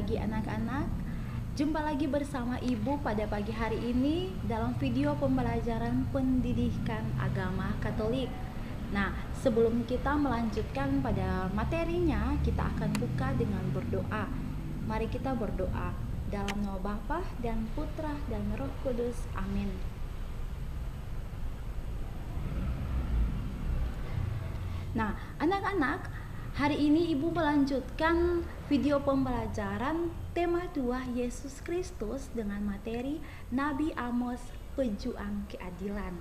pagi anak-anak. Jumpa lagi bersama Ibu pada pagi hari ini dalam video pembelajaran pendidikan agama Katolik. Nah, sebelum kita melanjutkan pada materinya, kita akan buka dengan berdoa. Mari kita berdoa dalam nama Bapa dan Putra dan Roh Kudus. Amin. Nah, anak-anak, hari ini Ibu melanjutkan video pembelajaran tema 2 Yesus Kristus dengan materi Nabi Amos Pejuang Keadilan.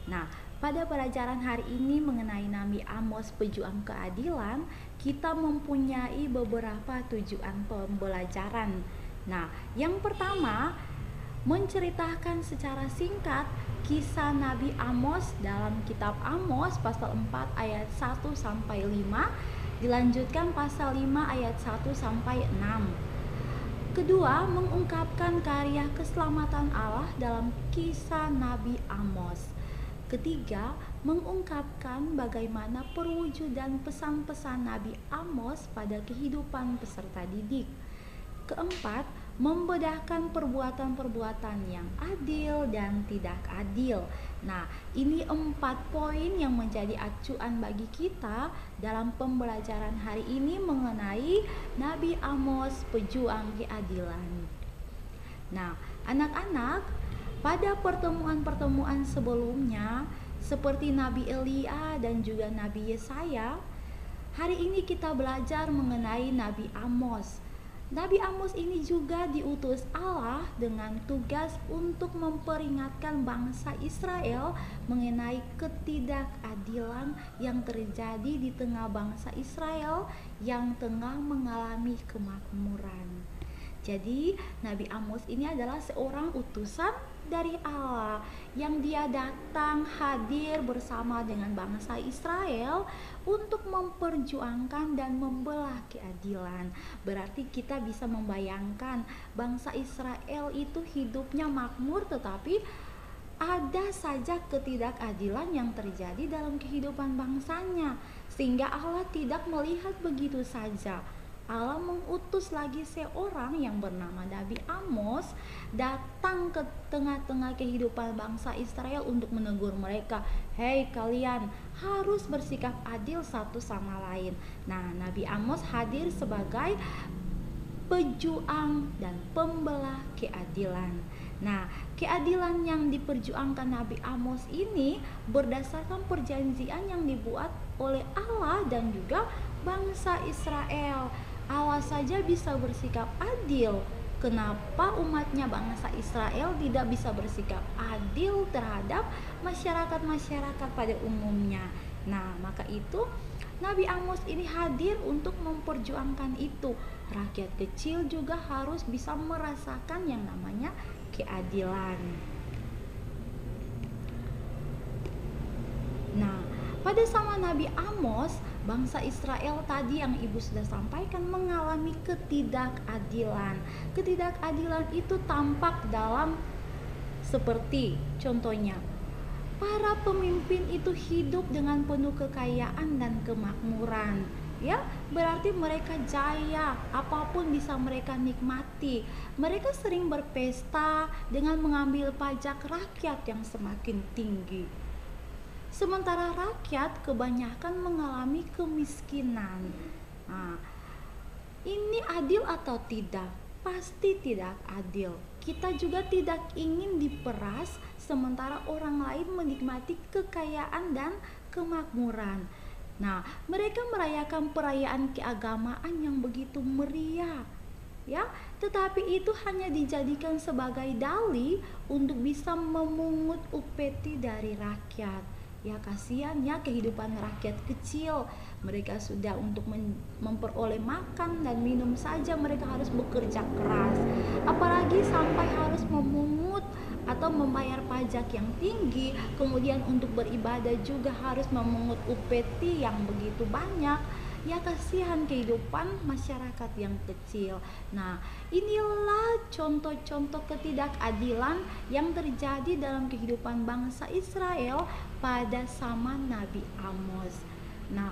Nah, pada pelajaran hari ini mengenai Nabi Amos Pejuang Keadilan, kita mempunyai beberapa tujuan pembelajaran. Nah, yang pertama, menceritakan secara singkat kisah Nabi Amos dalam kitab Amos pasal 4 ayat 1 sampai 5, dilanjutkan pasal 5 ayat 1 sampai 6. Kedua, mengungkapkan karya keselamatan Allah dalam kisah Nabi Amos. Ketiga, mengungkapkan bagaimana perwujudan pesan-pesan Nabi Amos pada kehidupan peserta didik. Keempat, membedahkan perbuatan-perbuatan yang adil dan tidak adil. Nah, ini 4 poin yang menjadi acuan bagi kita dalam pembelajaran hari ini mengenai Nabi Amos Pejuang Keadilan. Nah, anak-anak, pada pertemuan-pertemuan sebelumnya seperti Nabi Elia dan juga Nabi Yesaya, hari ini kita belajar mengenai Nabi Amos. Nabi Amos ini juga diutus Allah dengan tugas untuk memperingatkan bangsa Israel mengenai ketidakadilan yang terjadi di tengah bangsa Israel yang tengah mengalami kemakmuran. Jadi, Nabi Amos ini adalah seorang utusan dari Allah yang dia datang hadir bersama dengan bangsa Israel untuk memperjuangkan dan membelah keadilan. Berarti kita bisa membayangkan bangsa Israel itu hidupnya makmur, tetapi ada saja ketidakadilan yang terjadi dalam kehidupan bangsanya, sehingga Allah tidak melihat begitu saja. Allah mengutus lagi seorang yang bernama Nabi Amos datang ke tengah-tengah kehidupan bangsa Israel untuk menegur mereka. Hei kalian, harus bersikap adil satu sama lain. Nah, Nabi Amos hadir sebagai pejuang dan pembelah keadilan. Nah, keadilan yang diperjuangkan Nabi Amos ini berdasarkan perjanjian yang dibuat oleh Allah dan juga bangsa Israel. Allah saja bisa bersikap adil. Kenapa umatnya bangsa Israel tidak bisa bersikap adil terhadap masyarakat-masyarakat pada umumnya? Nah, maka itu Nabi Amos ini hadir untuk memperjuangkan itu. Rakyat kecil juga harus bisa merasakan yang namanya keadilan. Nah, pada zaman Nabi Amos, bangsa Israel tadi yang Ibu sudah sampaikan mengalami ketidakadilan. Ketidakadilan itu tampak dalam seperti contohnya, para pemimpin itu hidup dengan penuh kekayaan dan kemakmuran. Ya, berarti mereka jaya, apapun bisa mereka nikmati. Mereka sering berpesta dengan mengambil pajak rakyat yang semakin tinggi. Sementara rakyat kebanyakan mengalami kemiskinan. Nah, ini adil atau tidak? Pasti tidak adil. Kita juga tidak ingin diperas sementara orang lain menikmati kekayaan dan kemakmuran. Nah, mereka merayakan perayaan keagamaan yang begitu meriah, ya, tetapi itu hanya dijadikan sebagai dalih untuk bisa memungut upeti dari rakyat. Ya, kasihan ya kehidupan rakyat kecil. Mereka sudah untuk memperoleh makan dan minum saja mereka harus bekerja keras, apalagi sampai harus memungut atau membayar pajak yang tinggi, kemudian untuk beribadah juga harus memungut upeti yang begitu banyak. Ya, kasihan kehidupan masyarakat yang kecil. Nah, inilah contoh-contoh ketidakadilan yang terjadi dalam kehidupan bangsa Israel pada zaman Nabi Amos. Nah,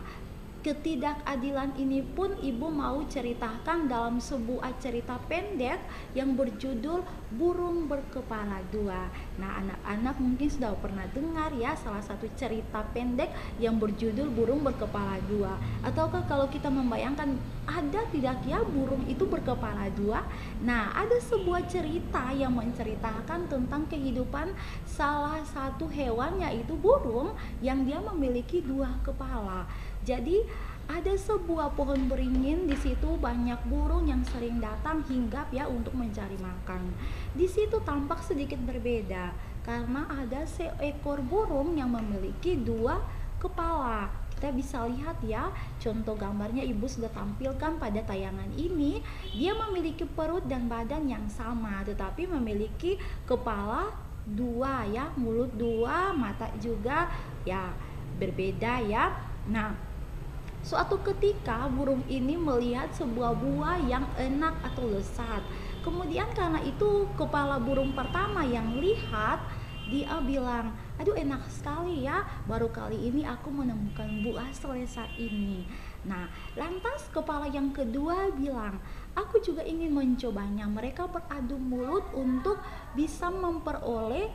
Ketidakadilan ini pun ibu mau ceritakan dalam sebuah cerita pendek yang berjudul Burung Berkepala Dua. Nah, anak-anak mungkin sudah pernah dengar ya salah satu cerita pendek yang berjudul Burung Berkepala Dua. Ataukah kalau kita membayangkan, ada tidak ya burung itu berkepala dua? Nah, ada sebuah cerita yang menceritakan tentang kehidupan salah satu hewan, yaitu burung yang dia memiliki dua kepala. Jadi ada sebuah pohon beringin, di situ banyak burung yang sering datang hinggap ya untuk mencari makan. Di situ tampak sedikit berbeda karena ada seekor burung yang memiliki dua kepala. Kita bisa lihat ya, contoh gambarnya ibu sudah tampilkan pada tayangan ini. Dia memiliki perut dan badan yang sama, tetapi memiliki kepala dua ya, mulut dua, mata juga ya berbeda ya. Nah, suatu ketika burung ini melihat sebuah buah yang enak atau lezat. Kemudian karena itu kepala burung pertama yang lihat, dia bilang, aduh enak sekali ya, baru kali ini aku menemukan buah selezat ini. Nah, lantas kepala yang kedua bilang, aku juga ingin mencobanya. Mereka beradu mulut untuk bisa memperoleh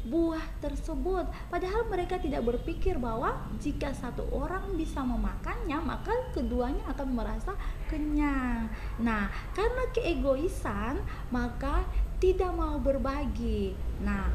buah tersebut, padahal mereka tidak berpikir bahwa jika satu orang bisa memakannya, maka keduanya akan merasa kenyang. Nah, karena keegoisan, maka tidak mau berbagi. Nah,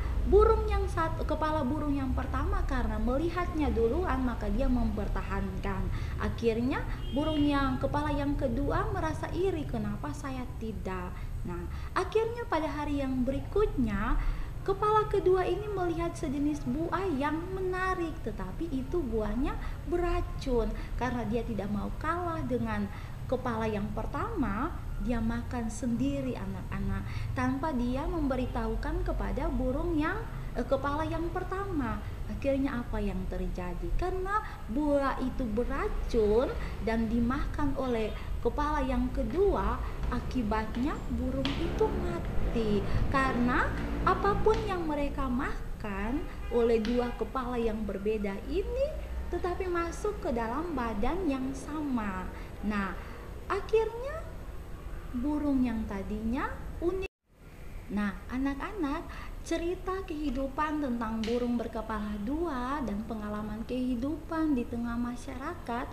kepala burung yang pertama karena melihatnya duluan, maka dia mempertahankan. Akhirnya burung yang kepala yang kedua merasa iri, kenapa saya tidak. Nah, akhirnya pada hari yang berikutnya, kepala kedua ini melihat sejenis buah yang menarik, tetapi itu buahnya beracun. Karena dia tidak mau kalah dengan kepala yang pertama, dia makan sendiri anak-anak, tanpa dia memberitahukan kepada burung yang kepala yang pertama. Akhirnya apa yang terjadi? Karena buah itu beracun dan dimakan oleh kepala yang kedua, akibatnya burung itu mati. Karena apapun yang mereka makan oleh dua kepala yang berbeda ini tetapi masuk ke dalam badan yang sama. Nah, akhirnya burung yang tadinya unik. Nah, anak-anak, cerita kehidupan tentang burung berkepala dua dan pengalaman kehidupan di tengah masyarakat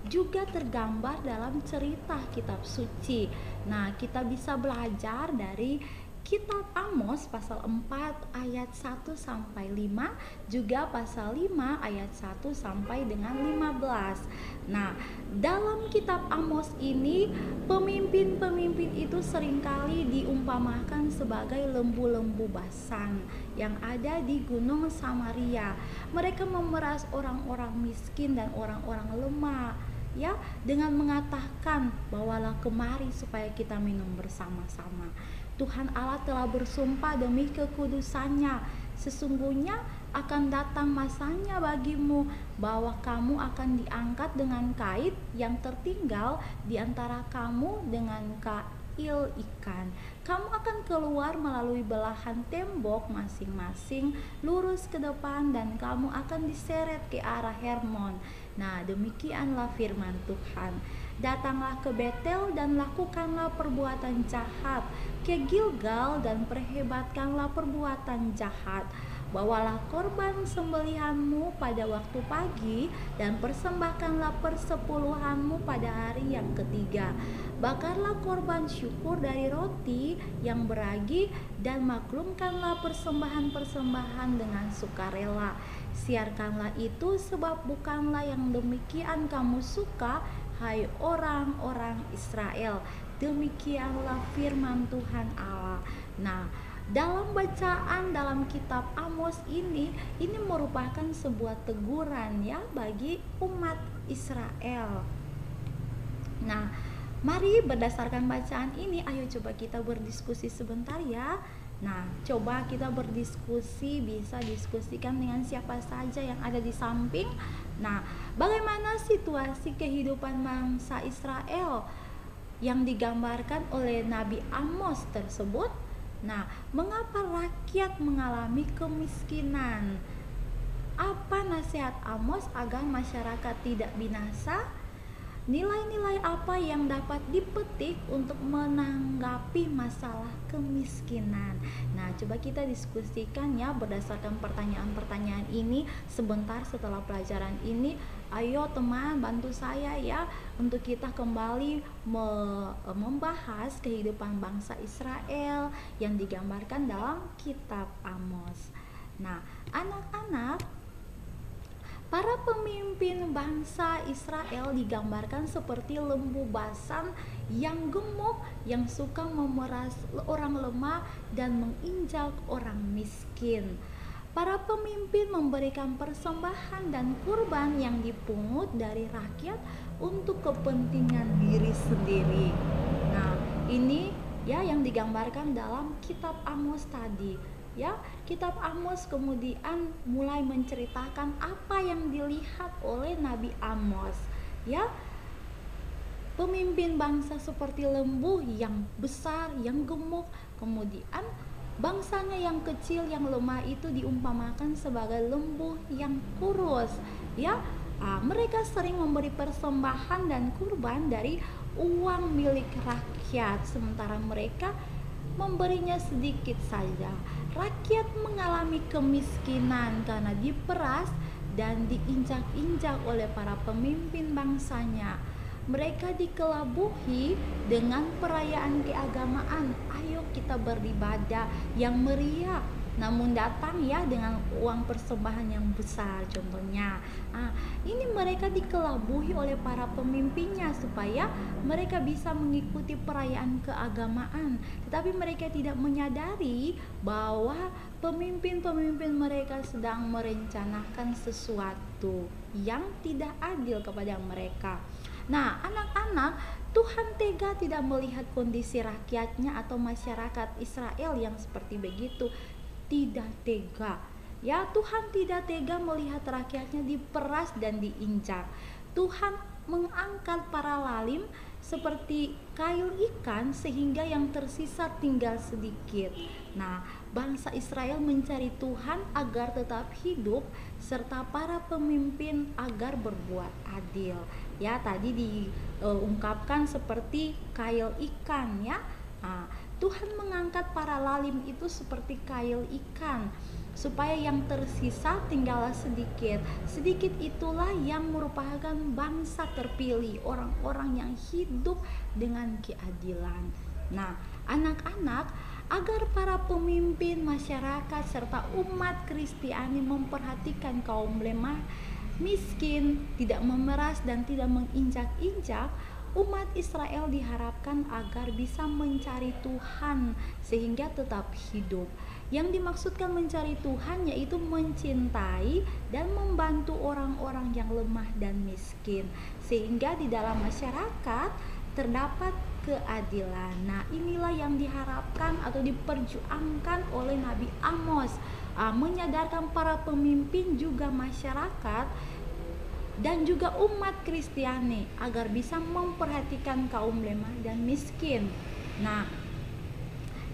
juga tergambar dalam cerita kitab suci. Nah, kita bisa belajar dari kitab Amos pasal 4 ayat 1 sampai 5, juga pasal 5 ayat 1 sampai dengan 15. Nah, dalam kitab Amos ini pemimpin-pemimpin itu seringkali diumpamakan sebagai lembu-lembu Basan yang ada di Gunung Samaria. Mereka memeras orang-orang miskin dan orang-orang lemah ya, dengan mengatakan, bawalah kemari supaya kita minum bersama-sama. Tuhan Allah telah bersumpah demi kekudusannya, sesungguhnya akan datang masanya bagimu bahwa kamu akan diangkat dengan kait yang tertinggal di antara kamu dengan kail ikan. Kamu akan keluar melalui belahan tembok masing-masing lurus ke depan, dan kamu akan diseret ke arah Hermon. Nah, demikianlah firman Tuhan. Datanglah ke Betel dan lakukanlah perbuatan jahat, ke Gilgal dan perhebatkanlah perbuatan jahat. Bawalah korban sembelihanmu pada waktu pagi dan persembahkanlah persepuluhanmu pada hari yang ketiga. Bakarlah korban syukur dari roti yang beragi dan maklumkanlah persembahan-persembahan dengan sukarela. Siarkanlah itu, sebab bukanlah yang demikian kamu suka, hai orang-orang Israel. Demikianlah firman Tuhan Allah. Nah, dalam bacaan dalam kitab Amos ini merupakan sebuah teguran ya bagi umat Israel. Nah, mari berdasarkan bacaan ini, ayo coba kita berdiskusi sebentar ya. Nah, coba kita berdiskusi, bisa diskusikan dengan siapa saja yang ada di samping. Nah, bagaimana situasi kehidupan bangsa Israel yang digambarkan oleh Nabi Amos tersebut? Nah, mengapa rakyat mengalami kemiskinan? Apa nasihat Amos agar masyarakat tidak binasa? nilai-nilai apa yang dapat dipetik untuk menanggapi masalah kemiskinan. Nah, coba kita diskusikan ya berdasarkan pertanyaan-pertanyaan ini sebentar setelah pelajaran ini. Ayo teman, bantu saya ya untuk kita kembali membahas kehidupan bangsa Israel yang digambarkan dalam kitab Amos. Nah, anak-anak, para pemimpin bangsa Israel digambarkan seperti lembu basan yang gemuk, yang suka memeras orang lemah dan menginjak orang miskin. Para pemimpin memberikan persembahan dan kurban yang dipungut dari rakyat untuk kepentingan diri sendiri. Nah, ini ya yang digambarkan dalam kitab Amos tadi. Ya, kitab Amos kemudian mulai menceritakan apa yang dilihat oleh Nabi Amos. Ya, pemimpin bangsa seperti lembu yang besar, yang gemuk, kemudian bangsanya yang kecil, yang lemah itu diumpamakan sebagai lembu yang kurus. Ya, mereka sering memberi persembahan dan kurban dari uang milik rakyat, sementara mereka memberinya sedikit saja. Rakyat mengalami kemiskinan karena diperas dan diinjak-injak oleh para pemimpin bangsanya. Mereka dikelabuhi dengan perayaan keagamaan. Ayo kita beribadah yang meriah, namun datang ya dengan uang persembahan yang besar contohnya. Ini mereka dikelabuhi oleh para pemimpinnya supaya mereka bisa mengikuti perayaan keagamaan. Tetapi mereka tidak menyadari bahwa pemimpin-pemimpin mereka sedang merencanakan sesuatu yang tidak adil kepada mereka. Nah, anak-anak, Tuhan tega tidak melihat kondisi rakyatnya atau masyarakat Israel yang seperti begitu. Tidak tega. Ya, Tuhan tidak tega melihat rakyatnya diperas dan diinjak. Tuhan mengangkat para lalim seperti kail ikan sehingga yang tersisa tinggal sedikit. Nah, bangsa Israel mencari Tuhan agar tetap hidup serta para pemimpin agar berbuat adil. Ya, tadi diungkapkan seperti kail ikan ya. Tuhan mengangkat para lalim itu seperti kail ikan supaya yang tersisa tinggallah sedikit. Sedikit itulah yang merupakan bangsa terpilih, orang-orang yang hidup dengan keadilan. Nah, anak-anak, agar para pemimpin masyarakat serta umat Kristiani memperhatikan kaum lemah, miskin, tidak memeras dan tidak menginjak-injak, umat Israel diharapkan agar bisa mencari Tuhan sehingga tetap hidup. Yang dimaksudkan mencari Tuhan yaitu mencintai dan membantu orang-orang yang lemah dan miskin, sehingga di dalam masyarakat terdapat keadilan. Nah, inilah yang diharapkan atau diperjuangkan oleh Nabi Amos, menyadarkan para pemimpin juga masyarakat dan juga umat Kristiani agar bisa memperhatikan kaum lemah dan miskin. Nah,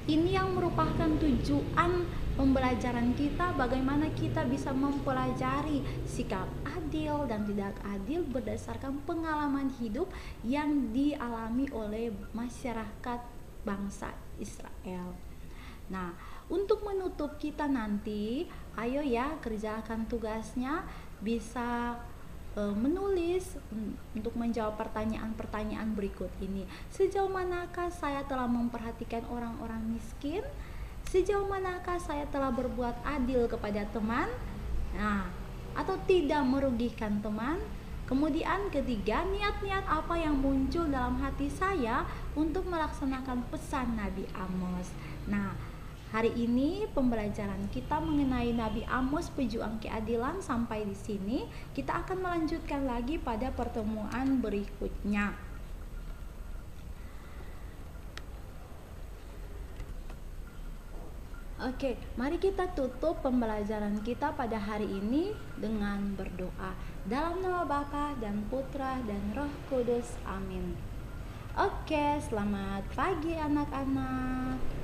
ini yang merupakan tujuan pembelajaran kita, bagaimana kita bisa mempelajari sikap adil dan tidak adil berdasarkan pengalaman hidup yang dialami oleh masyarakat bangsa Israel. Nah, untuk menutup kita nanti, ayo ya kerjakan tugasnya, bisa menulis untuk menjawab pertanyaan-pertanyaan berikut ini. Sejauh manakah saya telah memperhatikan orang-orang miskin? Sejauh manakah saya telah berbuat adil kepada teman? Nah, atau tidak merugikan teman? Kemudian ketiga, niat-niat apa yang muncul dalam hati saya untuk melaksanakan pesan Nabi Amos. Nah, hari ini pembelajaran kita mengenai Nabi Amos pejuang keadilan sampai di sini. Kita akan melanjutkan lagi pada pertemuan berikutnya. Oke, mari kita tutup pembelajaran kita pada hari ini dengan berdoa. Dalam nama Bapa dan Putra dan Roh Kudus. Amin. Oke, selamat pagi anak-anak.